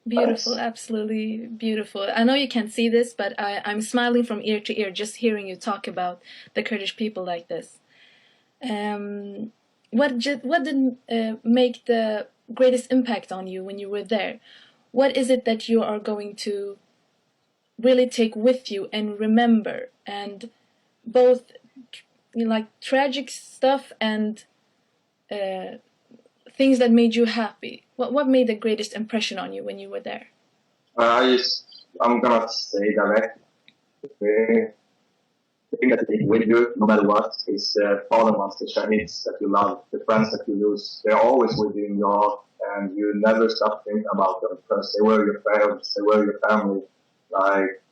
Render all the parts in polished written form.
Beautiful, absolutely beautiful. I know you can't see this, but I'm smiling from ear to ear just hearing you talk about the Kurdish people like this. Um, what did make the greatest impact on you when you were there? What is it that you are going to really take with you and remember? And both, you know, like tragic stuff and uh, things that made you happy. What made the greatest impression on you when you were there? I'm gonna say direct. The thing that they with you, no matter what, is the fallen ones, the shaheeds that you love, the friends that you lose. They're always with you in your heart, and you never stop thinking about them because they were your friends, they were your family. Like,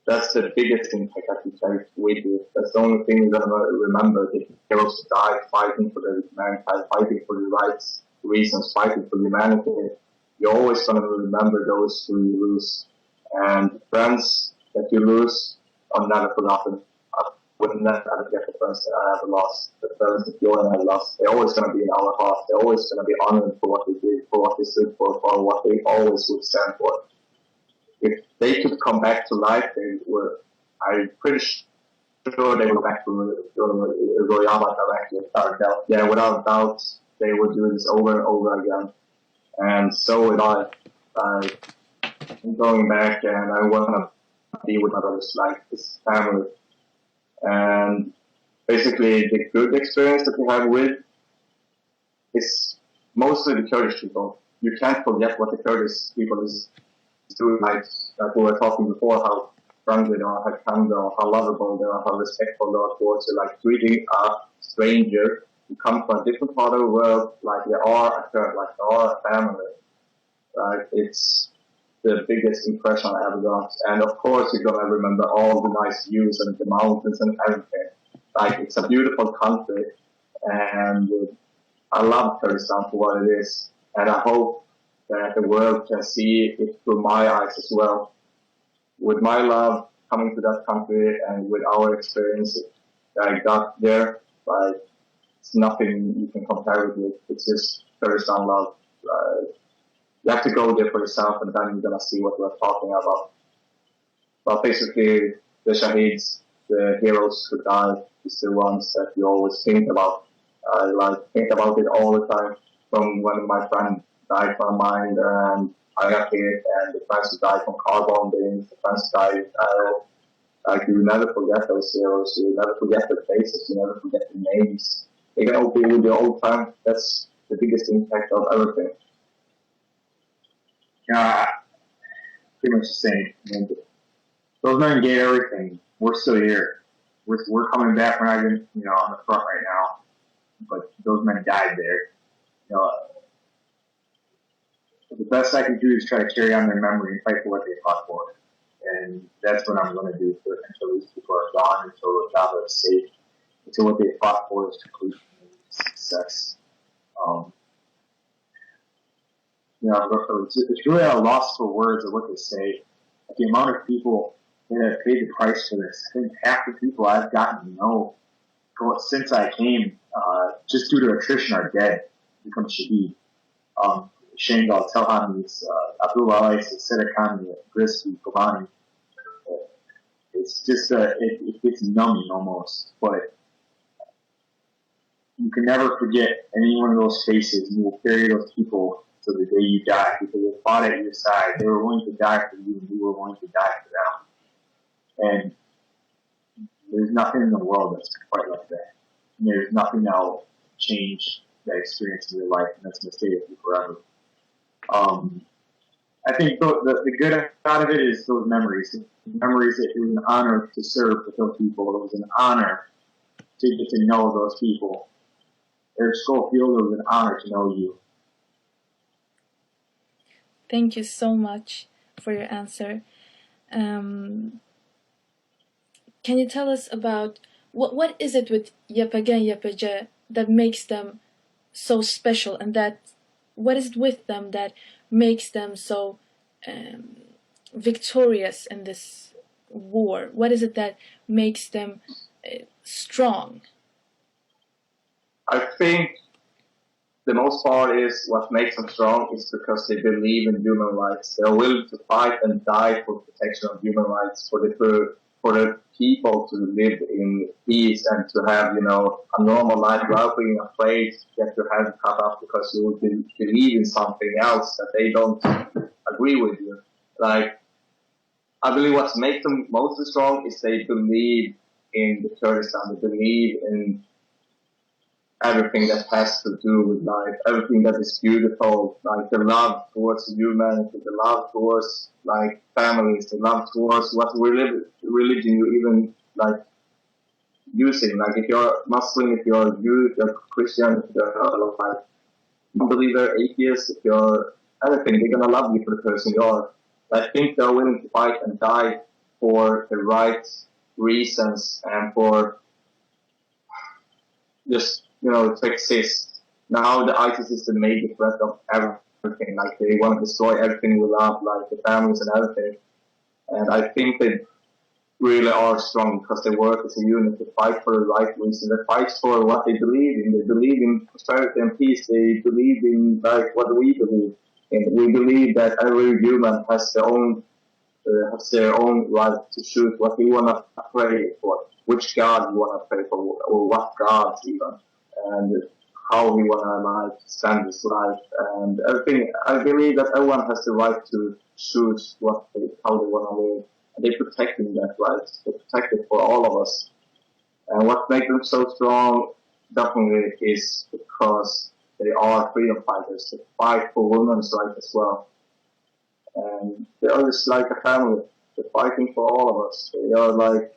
that's the biggest impact that you take with you. That's the only thing you're gonna remember. The heroes died fighting for the mankind, fighting for the rights, reasons, fighting for humanity. You're always gonna remember those who you lose. And friends that you lose are never forgotten. I would never forget the friends that I have lost, the friends that you and I lost. They're always gonna be in our hearts. They're always gonna be honored for what they did, for what they stood for what they always would stand for. If they could come back to life, they were, I'm pretty sure they would go back to Royama directly. Without doubt. Yeah, without doubt, they would do this over and over again. And so would I. I'm going back and I want to be with my brothers, like this family. And basically, the good experience that we have with is mostly the Kurdish people. You can't forget what the Kurdish people is doing, like we were talking before, how friendly they are, how kind they are, how lovable they are, how respectful they are towards you, like treating a stranger who comes from a different part of the world like they are a friend, like they are a family. Right? It's the biggest impression I ever got. And of course, you're gonna remember all the nice views and the mountains and everything. Like, it's a beautiful country, and I love Kurdistan for what it is. And I hope that the world can see it through my eyes as well. With my love coming to that country and with our experience that I got there, like, it's nothing you can compare it with. It's just Kurdistan love. You have to go there for yourself, and then you're gonna see what we're talking about. But basically, the shaheeds, the heroes who died, is the ones that you always think about. I think about it all the time. From when my friend died from mine, and I got hit, and the friends who died from car bombings, the friends who died, like, you never forget those heroes. You never forget their faces. You never forget their names. They're gonna be with you all the time. That's the biggest impact of everything. Yeah, pretty much the same. I mean, those men gave everything. We're still here. We're coming back. We're not even, on the front right now. But those men died there. The best I can do is try to carry on their memory and fight for what they fought for. And that's what I'm going to do until these people are gone, until the job is safe, until what they fought for is complete success. It's really a loss for words of what to say. Like, the amount of people that have paid the price for this. I think half the people I've gotten to know since I came, just due to attrition, are dead, become shaheed. Shangal, Telhamis, Abdullah Isis, Sedekani, Grisby, Kobani. It's just, it gets numbing almost, but you can never forget any one of those faces. You will carry those people to the day you die, because they fought at your side. They were willing to die for you, and you were willing to die for them. And there's nothing in the world that's quite like that. And there's nothing that will change that experience in your life, and that's going to stay with you forever. I think the good out of it is those memories. The memories that it was an honor to serve with those people. It was an honor to get to know those people. Eric Schofield, it was an honor to know you. Thank you so much for your answer. Can you tell us about what is it with YPG and YPG that makes them so special, and that what is it with them that makes them so victorious in this war? What is it that makes them strong? I think the most part is what makes them strong is because they believe in human rights. They're willing to fight and die for protection of human rights, for the people to live in peace and to have, a normal life without being afraid to get your hand cut off because you believe in something else that they don't agree with you. Like, I believe what makes them most strong is they believe in the Kurdistan. They believe in everything that has to do with life, everything that is beautiful, like the love towards humanity, the love towards like families, the love towards what religion you even like using. Like if you're Muslim, if you're Jew, if you're Christian, if you're like unbeliever, atheist, if you're anything, they're gonna love you for the person you are. I think they're willing to fight and die for the right reasons and for just to exist. Now the ISIS is the major threat of everything. Like they want to destroy everything we love, like the families and everything. And I think they really are strong because they work as a unit. They fight for the right reason. They fight for what they believe in. They believe in prosperity and peace. They believe in like what we believe in. We believe that every human has their own right to choose what we want to pray for, which God we want to pray for, or what gods even, and how we want to like spend this life and everything. I believe that everyone has the right to choose how they want to live, and they're protecting that right. They protect it for all of us. And what makes them so strong definitely is because they are freedom fighters. They fight for women's rights as well. And they are just like a family. They're fighting for all of us. They are like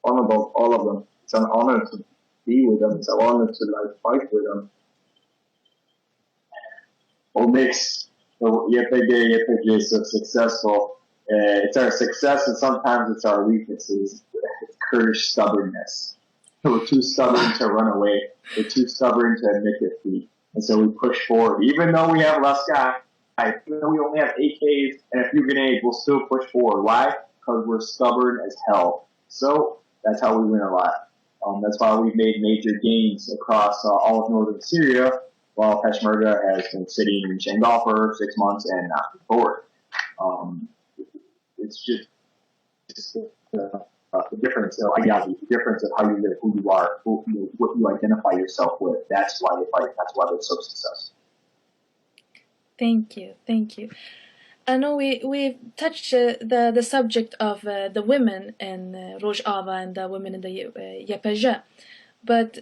honorable, all of them. It's an honor to be with them. It's an honor to like fight with them. What makes YPG is so successful? It's our success and sometimes it's our weaknesses. It's Kurdish stubbornness. We're too stubborn to run away. We're too stubborn to admit defeat. And so we push forward. Even though we have less guys, even though we only have AKs and a few grenades, we'll still push forward. Why? Because we're stubborn as hell. So that's how we win a lot. That's why we've made major gains across all of northern Syria, while Peshmerga has been sitting in Shangal for 6 months and not moved forward. It's just the difference of ideology, the difference of how you live, who you are, what you identify yourself with. That's why they fight. That's why they're so successful. Thank you. I know we've touched the subject of the women in Rojava and the women in the YPG, but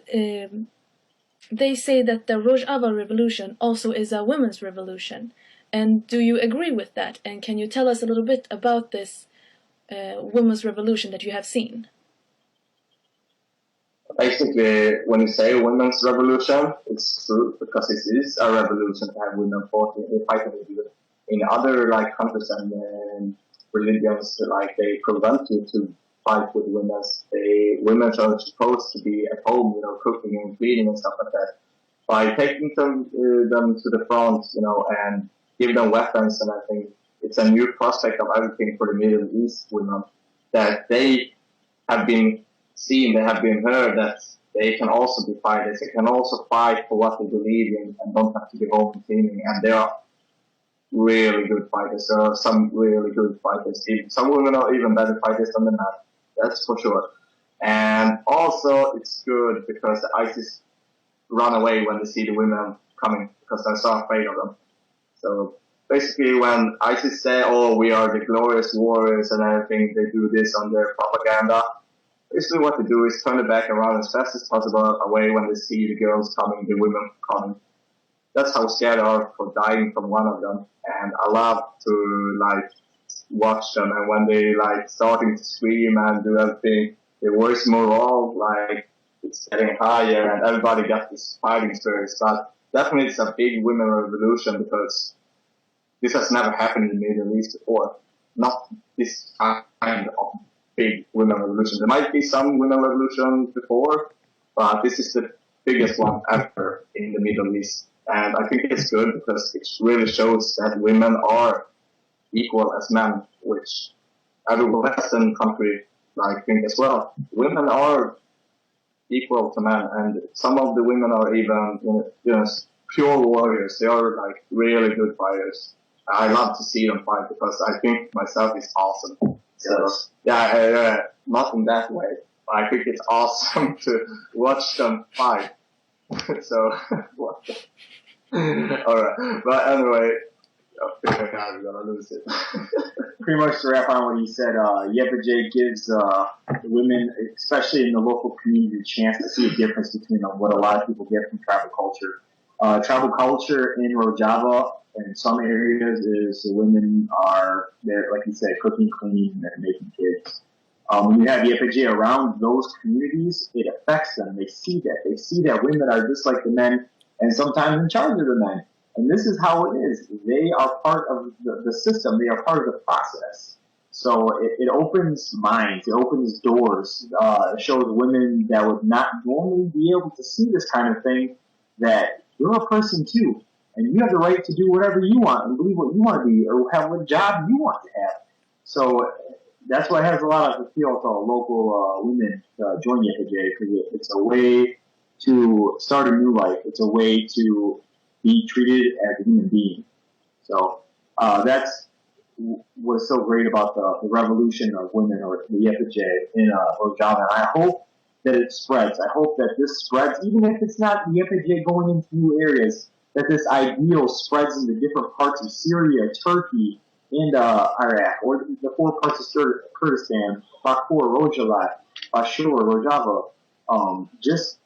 they say that the Rojava revolution also is a women's revolution. And do you agree with that? And can you tell us a little bit about this women's revolution that you have seen? Basically, when you say women's revolution, it's true because it is a revolution to have women fighting with you. In other like countries and religions, like they prevent you to fight with women. Women are supposed to be at home, cooking and cleaning and stuff like that. By taking them to the front, and give them weapons, and I think it's a new prospect of everything for the Middle East women that they have been seen, they have been heard that they can also be fighters. They can also fight for what they believe in and don't have to be home cleaning. And they are really good fighters. There are some really good fighters. Some women are even better fighters than the men. That's for sure. And also, it's good because the ISIS run away when they see the women coming because they're so afraid of them. So basically, when ISIS say, "Oh, we are the glorious warriors" and everything, they do this on their propaganda. Basically, what they do is turn it back around as fast as possible away when they see the girls coming, the women coming. That's how scared they are for dying from one of them. And I love to like watch them. And when they like starting to scream and do everything, the voice morale like it's getting higher, and everybody got this fighting spirit. But definitely, it's a big women revolution because this has never happened in the Middle East before. Not this kind of big women revolution. There might be some women revolution before, but this is the biggest one ever in the Middle East. And I think it's good because it really shows that women are equal as men, which every Western country like think as well. Women are equal to men, and some of the women are even, pure warriors. They are like really good fighters. I love to see them fight because I think myself is awesome. So yeah, not in that way. I think it's awesome to watch them fight. So, what? Alright, but anyway, I think I'm gonna lose it. Pretty much to wrap on what he said, YPG gives women, especially in the local community, a chance to see a difference between what a lot of people get from tribal culture. Tribal culture in Rojava, in some areas, is the women are, they're, like you said, cooking, cleaning, and making kids. When you have YPG around those communities, it affects them. They see that. They see that women are just like the men, and sometimes in charge of the men. And this is how it is. They are part of the system. They are part of the process. So it opens minds. It opens doors. It shows women that would not normally be able to see this kind of thing that you're a person too. And you have the right to do whatever you want and believe what you want to be or have what job you want to have. So that's why it has a lot of appeal to local women to join YPG, because it's a way to start a new life. It's a way to be treated as a human being. So that's what's so great about the revolution of women or the YPG in Rojava. And I hope that it spreads. I hope that this spreads, even if it's not the YPG going into new areas, that this ideal spreads into different parts of Syria, Turkey, and Iraq, or the 4 parts of Kurdistan, Bakur, Rojava, Bashur, Rojava, just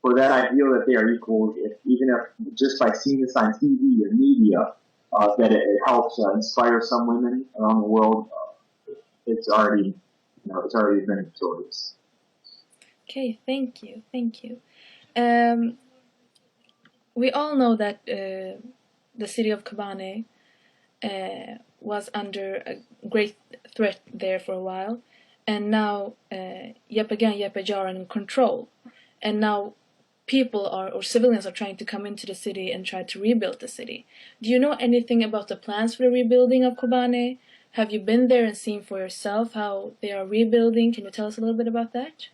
for that ideal that they are equal, even if just by seeing this on TV or media, that it helps inspire some women around the world. It's already been victorious. Okay, thank you. We all know that the city of Kobane was under a great threat there for a while, and now YPG and YPG are in control, and now people or civilians are trying to come into the city and try to rebuild the city. Do you know anything about the plans for the rebuilding of Kobane? Have you been there and seen for yourself how they are rebuilding? Can you tell us a little bit about that?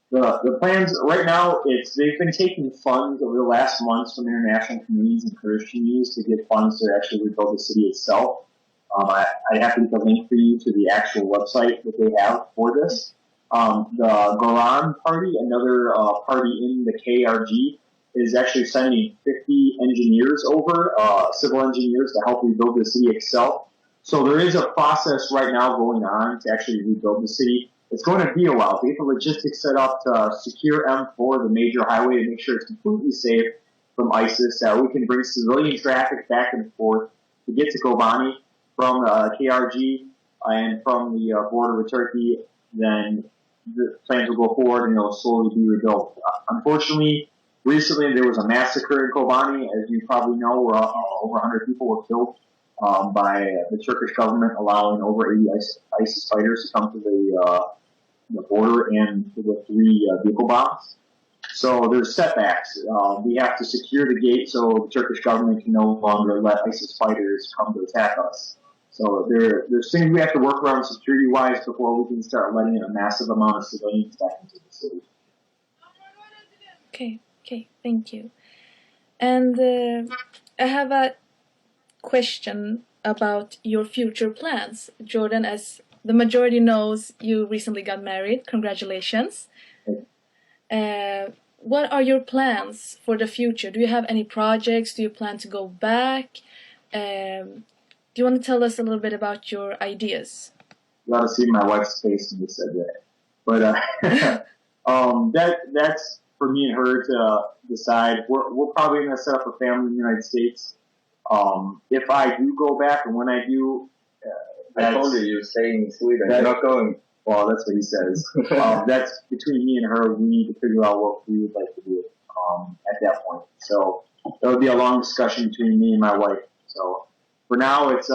The plans right now, they've been taking funds over the last months from international communities and Kurdish communities to get funds to actually rebuild the city itself. I have to get the link for you to the actual website that they have for this. The Goran Party, another party in the KRG, is actually sending 50 engineers over, civil engineers, to help rebuild the city itself. So there is a process right now going on to actually rebuild the city. It's going to be a while. They have the logistics set up to secure M4, the major highway, to make sure it's completely safe from ISIS, that we can bring civilian traffic back and forth to get to Kobani from KRG and from the border with Turkey. Then the plans will go forward and it'll slowly be rebuilt. Unfortunately, recently there was a massacre in Kobani. As you probably know, where over 100 people were killed by the Turkish government, allowing over 80 ISIS fighters to come to the border and with 3 vehicle bombs. So there's setbacks. We have to secure the gate so the Turkish government can no longer let ISIS fighters come to attack us. So there's things we have to work around security-wise before we can start letting a massive amount of civilians back into the city. Okay, thank you. And I have a question about your future plans. Jordan, as the majority knows, you recently got married. Congratulations. What are your plans for the future? Do you have any projects? Do you plan to go back? Do you want to tell us a little bit about your ideas? You ought to see my wife's face when you said that. But that's for me and her to decide. We're probably going to set up a family in the United States. If I do go back, and when I do, I told you're staying in Sweden. You're not going. Well, that's what he says. That's between me and her. We need to figure out what we would like to do at that point. So that would be a long discussion between me and my wife. So for now, it's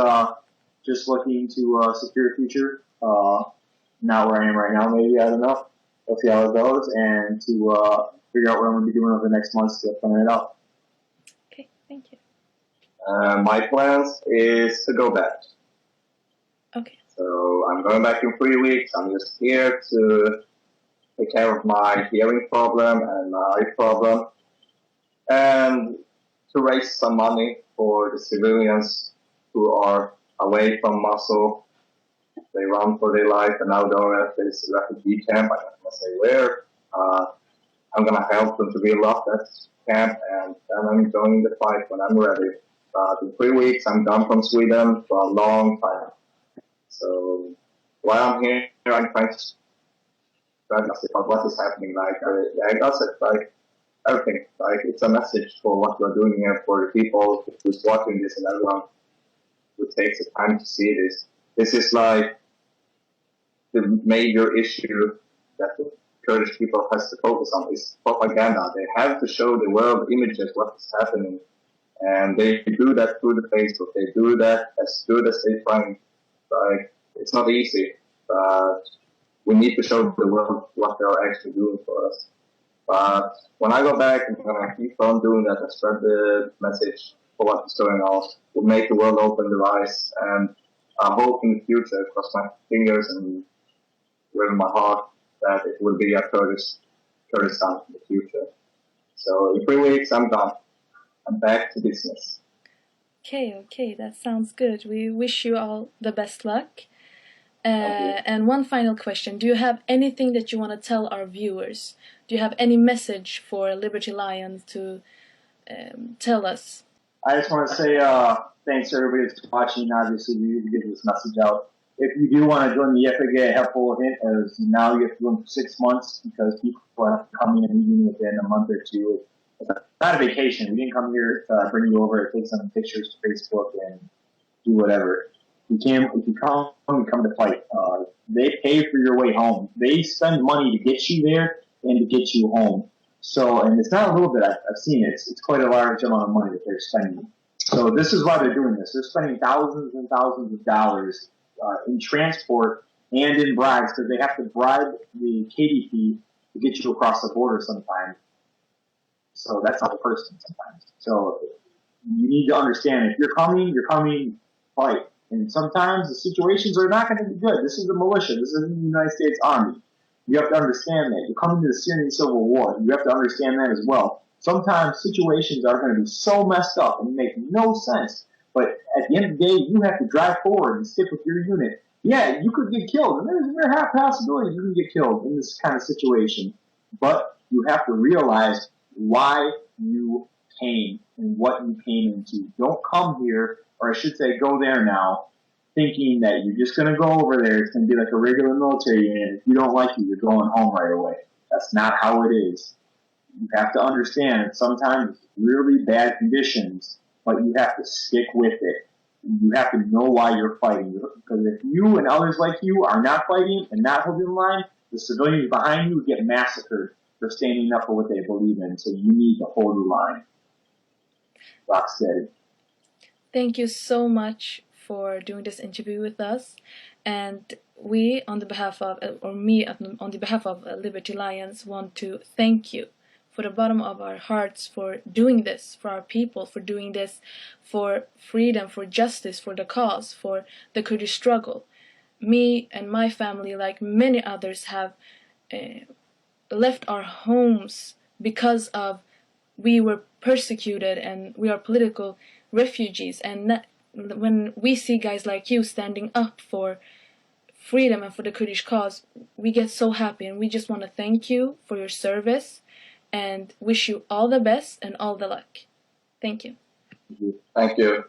just looking to secure a future. Not where I am right now, maybe. I don't know. We'll see how it goes, and to figure out what I'm going to be doing over the next months to plan it out. Okay, thank you. My plans is to go back. Okay. So I'm going back in 3 weeks. I'm just here to take care of my hearing problem and my eye problem, and to raise some money for the civilians who are away from Mosul. They run for their life, and now they're at this refugee camp. I'm not going to say where. I'm going to help them to build up that camp, and then I'm joining the fight when I'm ready. But in 3 weeks, I'm gone from Sweden for a long time. So while I'm here, I'm trying to spread message about what is happening. Like, I got it, like, everything. Like, it's a message for what we're doing here for the people who's watching this and everyone who takes the time to see this. This is like the major issue that the Kurdish people has to focus on is propaganda. They have to show the world images what is happening, and they do that through the Facebook. They do that as good as they try. Like, it's not easy, but we need to show the world what they're actually doing for us. But when I go back, I'm gonna keep on doing that and spread the message for what is going on. We'll make the world open their eyes, and I hope in the future, cross my fingers and with my heart, that it will be a Kurdistan in the future. So in 3 weeks, I'm done. I'm back to business. Okay, that sounds good. We wish you all the best luck. And one final question. Do you have anything that you want to tell our viewers? Do you have any message for Liberty Lions to tell us? I just want to say thanks to everybody that's watching. Obviously, we need to get this message out. If you do want to join the YPG, a helpful hint is now you have to go in for 6 months because people have to come in and meeting within a month or two. It's not a vacation. We didn't come here to bring you over to take some pictures to Facebook and do whatever. If you come to fight. They pay for your way home. They spend money to get you there and to get you home. So, and it's not a little bit. I've seen it. It's quite a large amount of money that they're spending. So this is why they're doing this. They're spending thousands and thousands of dollars in transport and in bribes because they have to bribe the KDP to get you across the border sometimes. So that's not the person sometimes. So you need to understand if you're coming fight. And sometimes the situations are not going to be good. This is the militia. This is the United States Army. You have to understand that. You're coming to the Syrian Civil War. You have to understand that as well. Sometimes situations are going to be so messed up and make no sense. But at the end of the day, you have to drive forward and stick with your unit. Yeah, you could get killed. And there's a half possibility you can get killed in this kind of situation. But you have to realize why you came and what you came into. Don't come here, or I should say go there now, thinking that you're just going to go over there. It's going to be like a regular military unit. If you don't like it, you're going home right away. That's not how it is. You have to understand that sometimes it's really bad conditions, but you have to stick with it. You have to know why you're fighting. Because if you and others like you are not fighting and not holding the line, the civilians behind you get massacred for standing up for what they believe in. So you need to hold the line. Rock steady. Thank you so much for doing this interview with us, and we, on the behalf of, or me on the behalf of Liberty Lions, want to thank you for the bottom of our hearts for doing this for our people, for doing this for freedom, for justice, for the cause, for the Kurdish struggle. Me and my family, like many others, have left our homes because of we were persecuted and we are political refugees, and when we see guys like you standing up for freedom and for the Kurdish cause, we get so happy, and we just want to thank you for your service and wish you all the best and all the luck. Thank you. Thank you.